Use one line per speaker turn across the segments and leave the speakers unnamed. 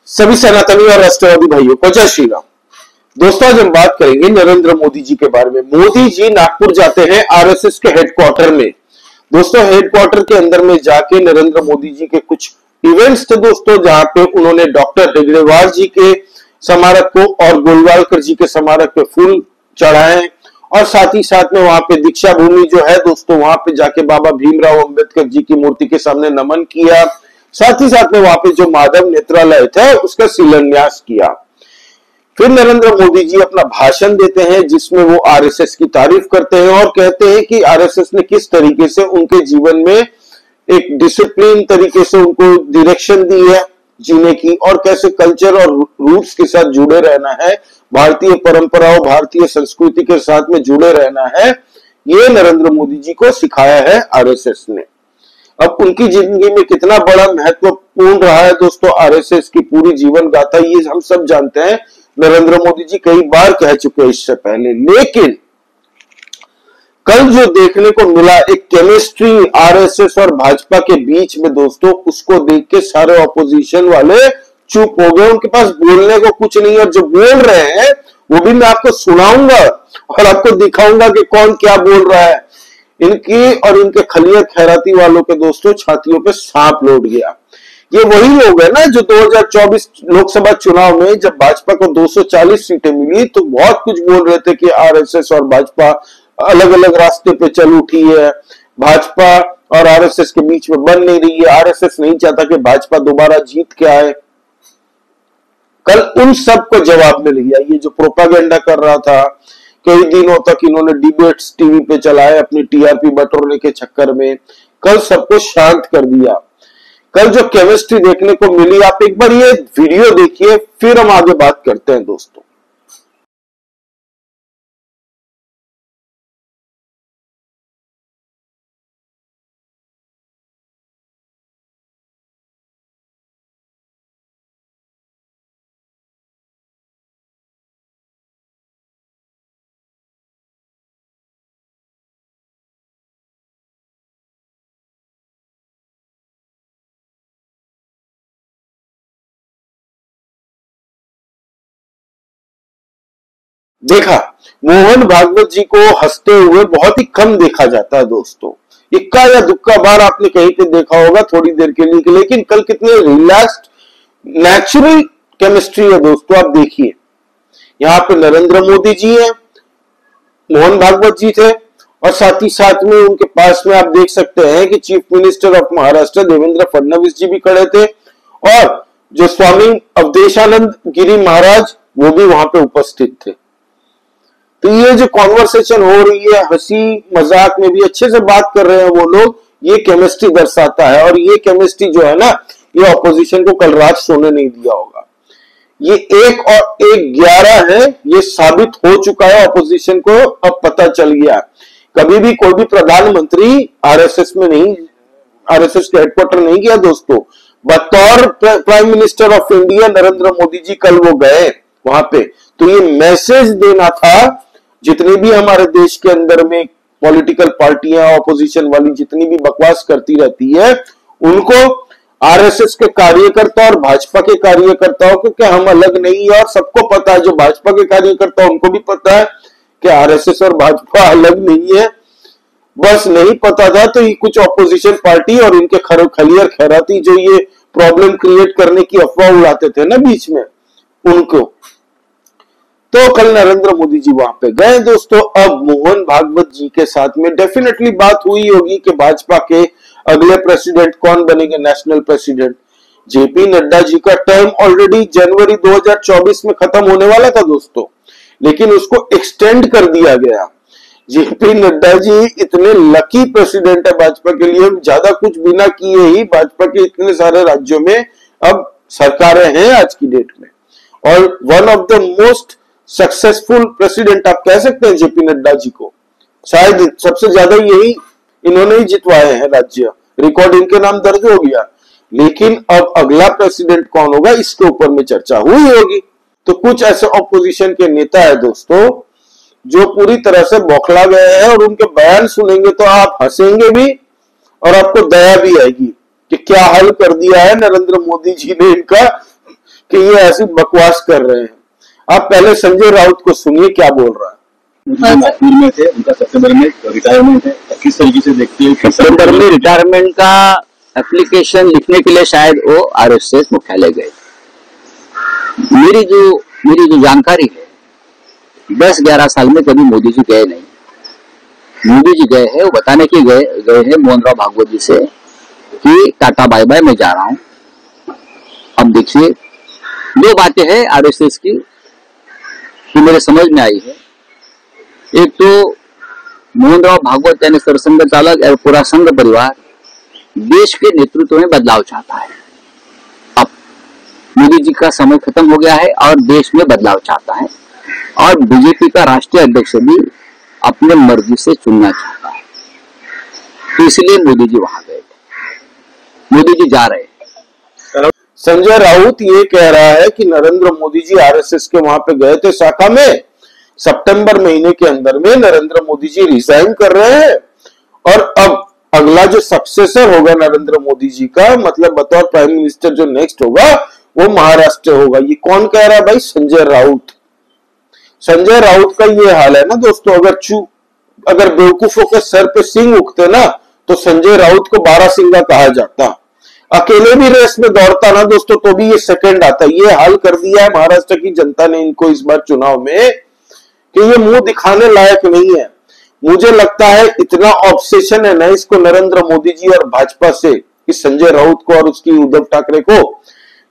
सभी सनातनी और राष्ट्रवादी भाइयों को जय श्री राम। दोस्तों, आज हम बात करेंगे नरेंद्र मोदी जी के बारे में। मोदी जी नागपुर जाते हैं आरएसएस के हेडक्वार्टर में। दोस्तों, हेडक्वार्टर के अंदर में जाके नरेंद्र मोदी जी के कुछ इवेंट्स थे दोस्तों, जहां पे उन्होंने डॉक्टर हेगड़ेवार जी के स्मारक को और गोलवालकर जी के स्मारक पे फूल चढ़ाए और साथ ही साथ में वहां पे दीक्षा भूमि जो है दोस्तों, वहां पे जाके बाबा भीमराव अंबेडकर जी की मूर्ति के सामने नमन किया। साथ ही साथ में वहां पे जो माधव नेत्रालय था उसका शिलान्यास किया। फिर नरेंद्र मोदी जी अपना भाषण देते हैं जिसमें वो आरएसएस की तारीफ करते हैं और कहते हैं कि आरएसएस ने किस तरीके से उनके जीवन में एक डिसिप्लिन तरीके से उनको डायरेक्शन दी है जीने की, और कैसे कल्चर और रूट्स के साथ जुड़े रहना है, भारतीय परंपराओं भारतीय संस्कृति के साथ में जुड़े रहना है। ये नरेंद्र मोदी जी को सिखाया है आरएसएस ने। अब उनकी जिंदगी में कितना बड़ा महत्वपूर्ण रहा है दोस्तों आरएसएस की पूरी जीवन गाथा, ये हम सब जानते हैं। नरेंद्र मोदी जी कई बार कह चुके हैं इससे पहले। लेकिन कल जो देखने को मिला एक केमिस्ट्री आरएसएस और भाजपा के बीच में दोस्तों, उसको देख के सारे ऑपोजिशन वाले चुप हो गए। उनके पास बोलने को कुछ नहीं, और जो बोल रहे हैं वो भी मैं आपको सुनाऊंगा और आपको दिखाऊंगा कि कौन क्या बोल रहा है। इनकी और इनके खलियर खैराती वालों के दोस्तों छातियों पे सांप लौट गया। ये वही लोग है ना जो 2024 लोकसभा चुनाव में जब भाजपा को 240 सीटें मिली तो बहुत कुछ बोल रहे थे कि आरएसएस और भाजपा अलग अलग रास्ते पे चल उठी है, भाजपा और आरएसएस के बीच में बन नहीं रही है, आरएसएस नहीं चाहता कि भाजपा दोबारा जीत के आए। कल उन सब को जवाब मिल गया। ये जो प्रोपागेंडा कर रहा था कई दिनों तक, इन्होंने डिबेट्स टीवी पे चलाए अपनी टीआरपी बटोरने के चक्कर में, कल सबको शांत कर दिया। कल जो केमिस्ट्री देखने को मिली, आप एक बार ये वीडियो देखिए, फिर हम आगे बात करते हैं दोस्तों। देखा, मोहन भागवत जी को हंसते हुए बहुत ही कम देखा जाता है दोस्तों। इक्का या दुक्का बार आपने कहीं पे देखा होगा थोड़ी देर के लिए, लेकिन कल कितने रिलैक्स्ड नेचुरल केमिस्ट्री है दोस्तों। आप देखिए, यहाँ पे नरेंद्र मोदी जी है, मोहन भागवत जी थे, और साथ ही साथ में उनके पास में आप देख सकते हैं कि chief minister of Maharashtra Devendra Fadnavis ji भी खड़े थे, और जो स्वामी अवधेशानंद गिरी महाराज वो भी वहां पे उपस्थित थे। तो ये जो कॉन्वर्सेशन हो रही है, हंसी मजाक में भी अच्छे से बात कर रहे हैं वो लोग, ये केमिस्ट्री दर्शाता है। और ये केमिस्ट्री जो है ना, ये ऑपोजिशन को कल रात सोने नहीं दिया होगा। ये 1 और 1 11 है, ये साबित हो चुका है ऑपोजिशन को। अब पता चल गया, कभी भी कोई भी प्रधानमंत्री आरएसएस में नहीं, आरएसएस के हेडक्वार्टर नहीं गया दोस्तों। बतौर prime minister of India Narendra Modi ji कल वो गए वहां पे। तो ये मैसेज देना था, जितनी भी हमारे देश के अंदर में पॉलिटिकल पार्टियां ऑपोजिशन वाली जितनी भी बकवास करती रहती है, उनको आरएसएस के कार्यकर्ता और भाजपा के कार्यकर्ताओं को कि हम अलग नहीं है, और सबको पता है, जो भाजपा के कार्यकर्ता उनको भी पता है कि आरएसएस और भाजपा अलग नहीं है। बस नहीं पता था तो ये कुछ ऑपोजिशन पार्टी और इनके खलियर खैराती जो ये प्रॉब्लम क्रिएट करने की अफवाह उड़ाते थे ना बीच में, उनको। तो कल नरेंद्र मोदी जी वहां पे गए दोस्तों। अब मोहन भागवत जी के साथ में डेफिनेटली बात हुई होगी कि भाजपा के अगले प्रेसिडेंट कौन बनेंगे, national president. JP Nadda ji का टर्म ऑलरेडी जनवरी 2024 में खत्म होने वाला था दोस्तों, लेकिन उसको एक्सटेंड कर दिया गया। जेपी नड्डा जी इतने लकी प्रेसिडेंट है भाजपा के लिए, ज्यादा कुछ बिना किए ही भाजपा के इतने सारे राज्यों में अब सरकारें हैं आज की डेट में, और one of the most successful president आप कह सकते हैं जेपी नड्डा जी को। शायद सबसे ज्यादा यही इन्होंने ही जितवाए हैं राज्य, रिकॉर्ड इनके नाम दर्ज हो गया। लेकिन अब अगला प्रेसिडेंट कौन होगा इसके ऊपर में चर्चा हुई होगी। तो कुछ ऐसे ऑपोजिशन के नेता है दोस्तों जो पूरी तरह से बौखला गए हैं, और उनके बयान सुनेंगे तो आप हंसेंगे भी और आपको दया भी आएगी कि क्या हल कर दिया है नरेंद्र मोदी जी ने इनका, कि ये ऐसी बकवास कर रहे हैं। आप पहले संजय राउत को सुनिए क्या बोल रहा है।
नागपुर में थे, उनका सितंबर में रिटायरमेंट है, किस तरीके से देखते हैं?
सितंबर में रिटायरमेंट का एप्लीकेशन लिखने के लिए शायद वो आरएसएस मुख्यालय गए। मेरी जो जानकारी है 10-11 साल में कभी मोदी जी गए नहीं। मोदी जी गए हैं वो बताने के गए हैं मोहन राव भागवत जी से कि टाटा बाय बाय मैं जा रहा हूं। अब देखिए दो बातें हैं आरएसएस की कि मेरे समझ में आई है। एक तो मोहन राव भागवत यानी सरसंघ चालक और पूरा संघ परिवार देश के नेतृत्व में बदलाव चाहता है। अब मोदी जी का समय खत्म हो गया है और देश में बदलाव चाहता है और बीजेपी का राष्ट्रीय अध्यक्ष भी अपने मर्जी से चुनना चाहता है, तो इसलिए मोदी जी वहां गए थे। मोदी जी जा रहे हैं।
संजय राउत ये कह रहा है कि नरेंद्र मोदी जी आरएसएस के वहां पे गए थे शाखा में। सितंबर महीने के अंदर में नरेंद्र मोदी जी रिजाइन कर रहे हैं और अब अगला जो सक्सेसर होगा नरेंद्र मोदी जी का, मतलब बतौर प्राइम मिनिस्टर जो नेक्स्ट होगा वो महाराष्ट्र होगा। ये कौन कह रहा है भाई? संजय राउत। संजय राउत का ये हाल है ना दोस्तों, अगर बेवकूफों के सर पे सिंह उगते ना तो संजय राउत को 12 सिंगा कहा जाता। अकेले भी रेस में दौड़ता ना दोस्तों तो भी ये सेकंड आता। ये हाल कर दिया है महाराष्ट्र की जनता ने इनको इस बार चुनाव में कि ये मुंह दिखाने लायक नहीं है। मुझे लगता है इतना ऑब्सेशन है ना इसको नरेंद्र मोदी जी और भाजपा से, इस संजय राउत को और उसकी उद्धव ठाकरे को,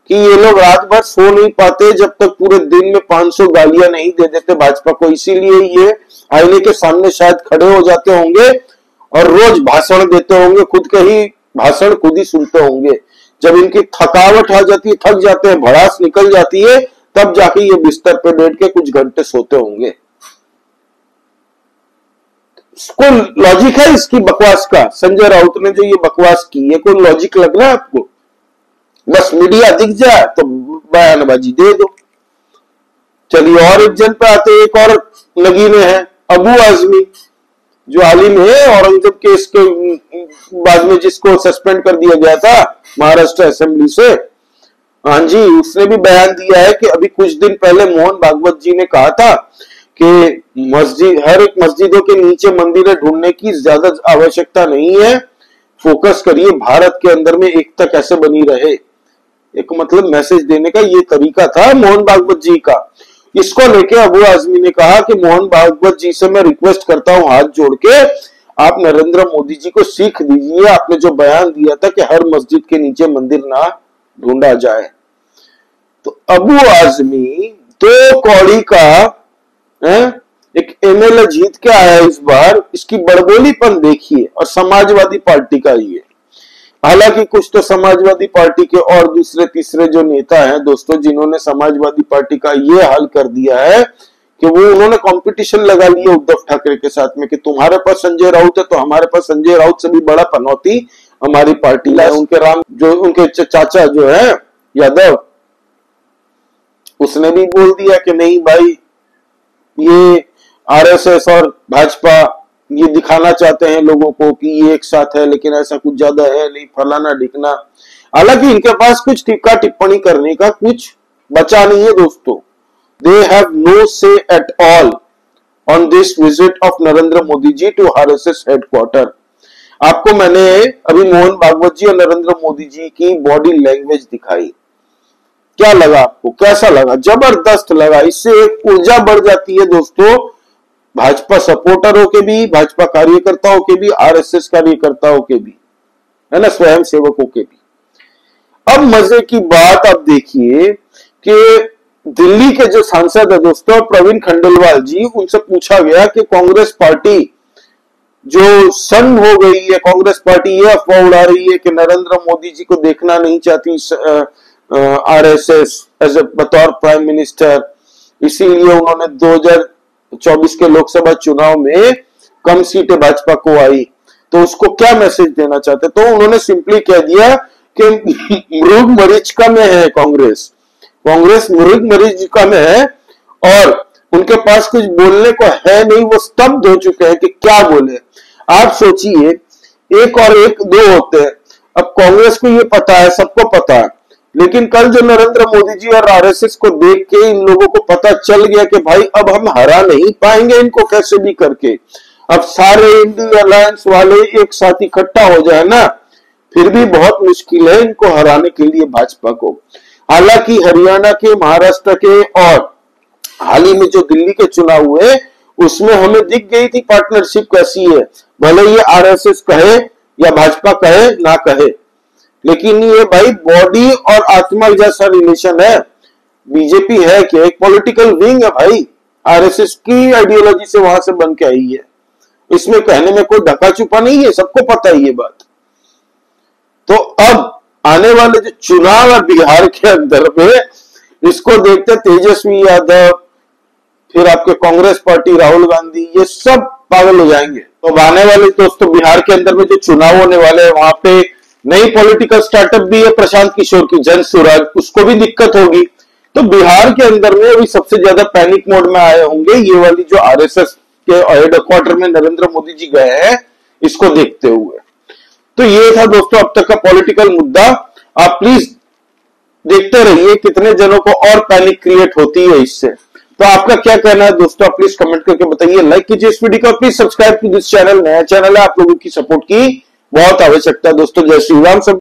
कि ये लोग रात भर सो नहीं पाते जब तक पूरे दिन में 500 गालियां नहीं दे देते भाजपा को। इसीलिए ये आईने के सामने शायद खड़े हो जाते होंगे और रोज भाषण देते होंगे, खुद के ही भाषण खुद ही सुनते होंगे। जब इनकी थकावट आ जाती है, थक जाते हैं, भड़ास निकल जाती है, तब जाके ये बिस्तर पे बैठ के कुछ घंटे सोते होंगे। कोई लॉजिक है इसकी बकवास का? संजय राउत ने जो ये बकवास की है कोई लॉजिक लग रहा है आपको? बस मीडिया दिख जाए तो बयानबाजी दे दो। चलिए और एक जन पे आते, एक और नगीने हैं अबू आजमी, जो हाल ही में औरंगजेब केस के बाद में जिसको सस्पेंड कर दिया गया था महाराष्ट्र असेंबली से। हाँ जी, उसने भी बयान दिया है कि अभी कुछ दिन पहले मोहन भागवत जी ने कहा था कि हर एक मस्जिदों के नीचे मंदिरें ढूंढने की ज्यादा आवश्यकता नहीं है, फोकस करिए भारत के अंदर में एकता कैसे बनी रहे। एक मतलब मैसेज देने का ये तरीका था मोहन भागवत जी का। इसको लेके अबू आजमी ने कहा कि मोहन भागवत जी से मैं रिक्वेस्ट करता हूं हाथ जोड़ के, आप नरेंद्र मोदी जी को सीख दीजिए। आपने जो बयान दिया था कि हर मस्जिद के नीचे मंदिर ना ढूंढा जाए। तो अबू आजमी 2 कौड़ी का एक एमएलए जीत के आया इस बार, इसकी बड़बोलीपन देखिए। और समाजवादी पार्टी का ये, हालांकि कुछ तो समाजवादी पार्टी के और दूसरे तीसरे जो नेता हैं दोस्तों, जिन्होंने समाजवादी पार्टी का ये हाल कर दिया है कि उन्होंने कंपटीशन लगा लिया उद्धव ठाकरे के साथ में कि तुम्हारे पास संजय राउत है तो हमारे पास संजय राउत से भी बड़ा पनौती हमारी पार्टी है। उनके चाचा जो है यादव, उसने भी बोल दिया कि नहीं भाई, ये आरएसएस और भाजपा ये दिखाना चाहते हैं लोगों को कि ये एक साथ है, लेकिन ऐसा कुछ ज्यादा है नहीं, फलाना ढिकना। हालांकि इनके पास कुछ टीका टिप्पणी करने का कुछ बचा नहीं है दोस्तों। They have no say at all on this visit of Narendra Modi ji to RSS headquarter. आपको मैंने अभी मोहन भागवत जी और नरेंद्र मोदी जी की बॉडी लैंग्वेज दिखाई, क्या लगा आपको? कैसा लगा? जबरदस्त लगा। इससे एक ऊर्जा बढ़ जाती है दोस्तों, भाजपा सपोर्टरों के भी, भाजपा कार्यकर्ताओं के भी, आरएसएस कार्यकर्ताओं के भी, है ना, स्वयं सेवकों के भी। अब मजे की बात आप देखिए कि दिल्ली के जो सांसद है दोस्तों प्रवीण खंडेलवाल जी, उनसे पूछा गया कि कांग्रेस पार्टी जो सन हो गई है, कांग्रेस पार्टी ये अफवाह उड़ा रही है कि नरेंद्र मोदी जी को देखना नहीं चाहती आरएसएस एज ए बतौर प्राइम मिनिस्टर, इसीलिए उन्होंने 2024 के लोकसभा चुनाव में कम सीटें भाजपा को आई, तो उसको क्या मैसेज देना चाहते? तो उन्होंने सिंपली कह दिया कि मृग मरीचिका में है कांग्रेस मृग मरीचिका में है और उनके पास कुछ बोलने को है नहीं, वो स्तब्ध हो चुके हैं कि क्या बोले। आप सोचिए, 1 और 1 2 होते हैं। अब कांग्रेस को ये पता है, सबको पता है, लेकिन कल जो नरेंद्र मोदी जी और आरएसएस को देख के इन लोगों को पता चल गया कि भाई अब हम हरा नहीं पाएंगे इनको कैसे भी करके। अब सारे इंडिया अलायंस वाले एक साथ इकट्ठा हो जाए ना, फिर भी बहुत मुश्किल है इनको हराने के लिए भाजपा को। हालांकि हरियाणा के, महाराष्ट्र के और हाल ही में जो दिल्ली के चुनाव हुए उसमें हमें दिख गई थी पार्टनरशिप कैसी है, भले ये आरएसएस कहे या भाजपा कहे ना कहे, लेकिन ये भाई बॉडी और आत्मा जैसा रिलेशन है। बीजेपी है क्या, एक पॉलिटिकल विंग है भाई, आरएसएस की आइडियोलॉजी से वहां से बन के आई है, इसमें कहने में कोई ढका छुपा नहीं है, सबको पता है ये बात। तो अब आने वाले जो चुनाव है बिहार के अंदर में, इसको देखते तेजस्वी यादव, फिर आपके कांग्रेस पार्टी, राहुल गांधी, ये सब पागल हो जाएंगे। तो आने वाले दोस्तों बिहार के अंदर में जो चुनाव होने वाले हैं वहां पे नई पॉलिटिकल स्टार्टअप भी है प्रशांत किशोर की, जन सुराज, उसको भी दिक्कत होगी। तो बिहार के अंदर में अभी सबसे ज्यादा पैनिक मोड में आए होंगे ये वाली जो आरएसएस के हेडक्वार्टर में नरेंद्र मोदी जी गए हैं, इसको देखते हुए। तो ये था दोस्तों अब तक का पॉलिटिकल मुद्दा। आप प्लीज देखते रहिए कितने जनों को और पैनिक क्रिएट होती है इससे। तो आपका क्या कहना है दोस्तों, आप प्लीज कमेंट करके बताइए। लाइक कीजिए इस वीडियो को, please subscribe to this channel, नया चैनल है, आप लोगों की सपोर्ट की बहुत आवश्यकता है दोस्तों। जय श्री राम। सब